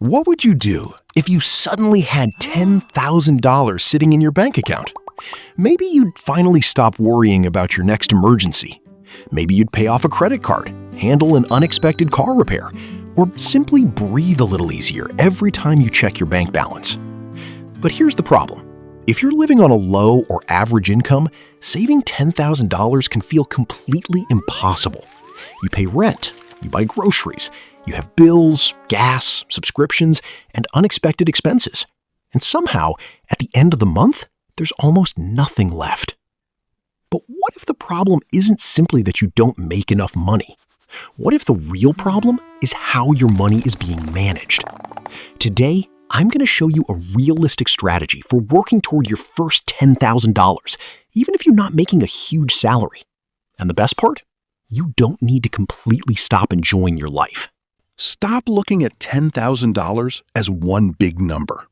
What would you do if you suddenly had $10,000 sitting in your bank account? Maybe you'd finally stop worrying about your next emergency. Maybe you'd pay off a credit card, handle an unexpected car repair, or simply breathe a little easier every time you check your bank balance. But here's the problem. If you're living on a low or average income, saving $10,000 can feel completely impossible. You pay rent, you buy groceries, you have bills, gas, subscriptions, and unexpected expenses. And somehow, at the end of the month, there's almost nothing left. But what if the problem isn't simply that you don't make enough money? What if the real problem is how your money is being managed? Today, I'm going to show you a realistic strategy for working toward your first $10,000, even if you're not making a huge salary. And the best part? You don't need to completely stop enjoying your life. Stop looking at $10,000 as one big number.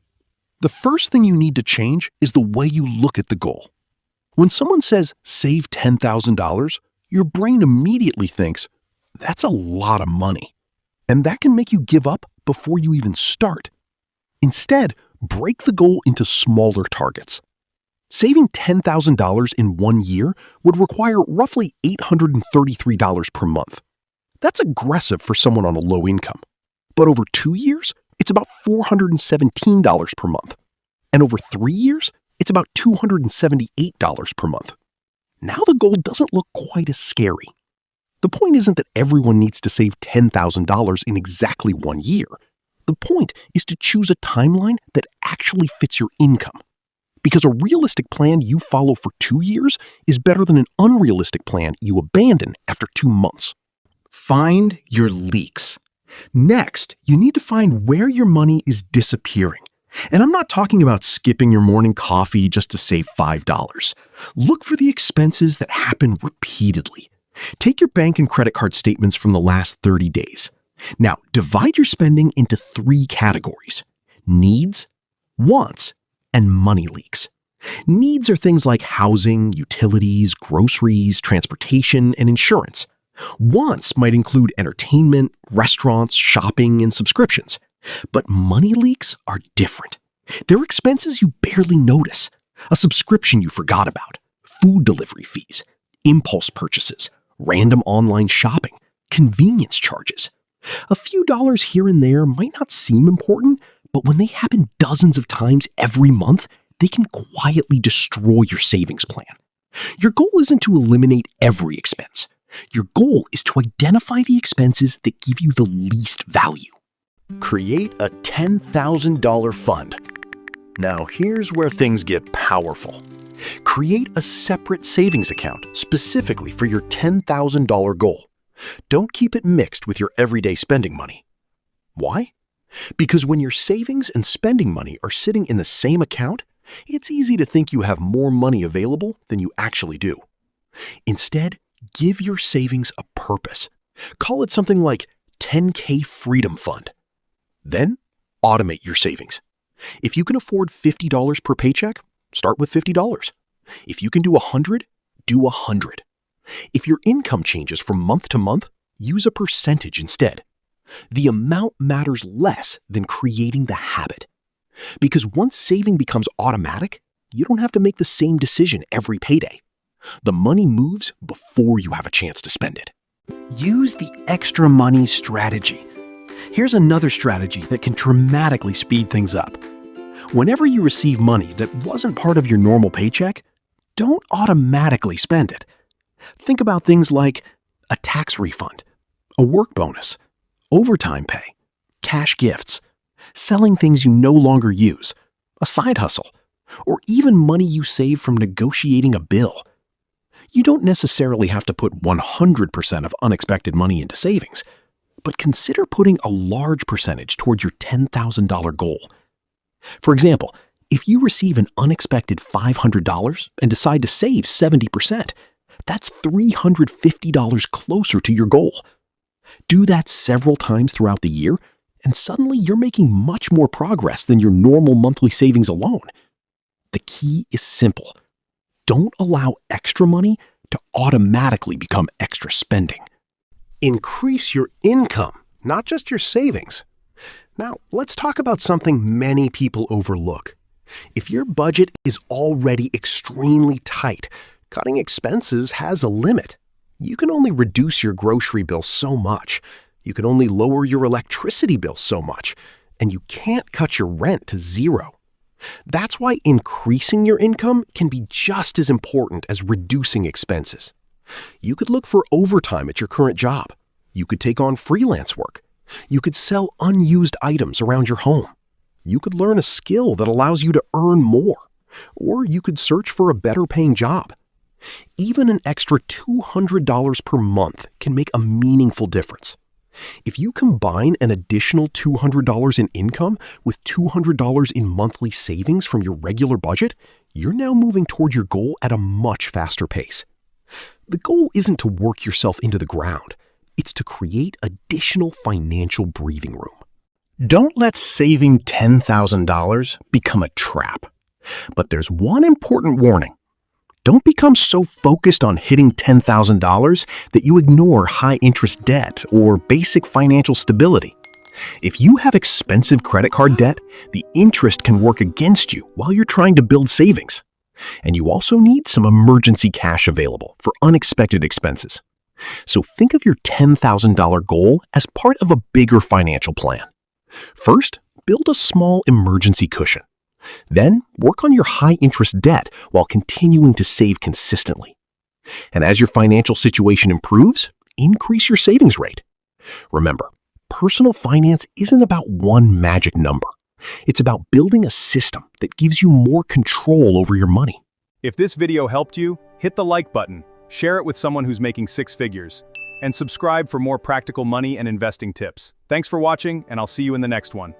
The first thing you need to change is the way you look at the goal. When someone says, save $10,000, your brain immediately thinks, that's a lot of money. And that can make you give up before you even start. Instead, break the goal into smaller targets. Saving $10,000 in 1 year would require roughly $833 per month. That's aggressive for someone on a low income. But over 2 years, it's about $417 per month. And over 3 years, it's about $278 per month. Now the goal doesn't look quite as scary. The point isn't that everyone needs to save $10,000 in exactly 1 year. The point is to choose a timeline that actually fits your income. Because a realistic plan you follow for 2 years is better than an unrealistic plan you abandon after 2 months. Find your leaks. Next, you need to find where your money is disappearing. And I'm not talking about skipping your morning coffee just to save $5. Look for the expenses that happen repeatedly. Take your bank and credit card statements from the last 30 days. Now, divide your spending into 3 categories: needs, wants, and money leaks. Needs are things like housing, utilities, groceries, transportation, and insurance. Wants might include entertainment, restaurants, shopping, and subscriptions. But money leaks are different. They're expenses you barely notice. A subscription you forgot about, food delivery fees, impulse purchases, random online shopping, convenience charges. A few dollars here and there might not seem important, but when they happen dozens of times every month, they can quietly destroy your savings plan. Your goal isn't to eliminate every expense. Your goal is to identify the expenses that give you the least value. Create a $10,000 fund. Now here's where things get powerful. Create a separate savings account specifically for your $10,000 goal. Don't keep it mixed with your everyday spending money. Why? Because when your savings and spending money are sitting in the same account, it's easy to think you have more money available than you actually do. Instead, give your savings a purpose. Call it something like 10K Freedom Fund. Then, automate your savings. If you can afford $50 per paycheck, start with $50. If you can do $100, do $100. If your income changes from month to month, use a percentage instead. The amount matters less than creating the habit. Because once saving becomes automatic, you don't have to make the same decision every payday. The money moves before you have a chance to spend it. Use the extra money strategy. Here's another strategy that can dramatically speed things up. Whenever you receive money that wasn't part of your normal paycheck, don't automatically spend it. Think about things like a tax refund, a work bonus, overtime pay, cash gifts, selling things you no longer use, a side hustle, or even money you save from negotiating a bill. You don't necessarily have to put 100% of unexpected money into savings, but consider putting a large percentage towards your $10,000 goal. For example, if you receive an unexpected $500 and decide to save 70%, that's $350 closer to your goal. Do that several times throughout the year, and suddenly you're making much more progress than your normal monthly savings alone. The key is simple. Don't allow extra money to automatically become extra spending. Increase your income, not just your savings. Now, let's talk about something many people overlook. If your budget is already extremely tight, cutting expenses has a limit. You can only reduce your grocery bill so much. You can only lower your electricity bill so much. And you can't cut your rent to zero. That's why increasing your income can be just as important as reducing expenses. You could look for overtime at your current job. You could take on freelance work. You could sell unused items around your home. You could learn a skill that allows you to earn more. Or you could search for a better paying job. Even an extra $200 per month can make a meaningful difference. If you combine an additional $200 in income with $200 in monthly savings from your regular budget, you're now moving toward your goal at a much faster pace. The goal isn't to work yourself into the ground. It's to create additional financial breathing room. Don't let saving $10,000 become a trap. But there's one important warning. Don't become so focused on hitting $10,000 that you ignore high-interest debt or basic financial stability. If you have expensive credit card debt, the interest can work against you while you're trying to build savings. And you also need some emergency cash available for unexpected expenses. So think of your $10,000 goal as part of a bigger financial plan. First, build a small emergency cushion. Then, work on your high-interest debt while continuing to save consistently. And as your financial situation improves, increase your savings rate. Remember, personal finance isn't about one magic number. It's about building a system that gives you more control over your money. If this video helped you, hit the like button, share it with someone who's making six figures, and subscribe for more practical money and investing tips. Thanks for watching, and I'll see you in the next one.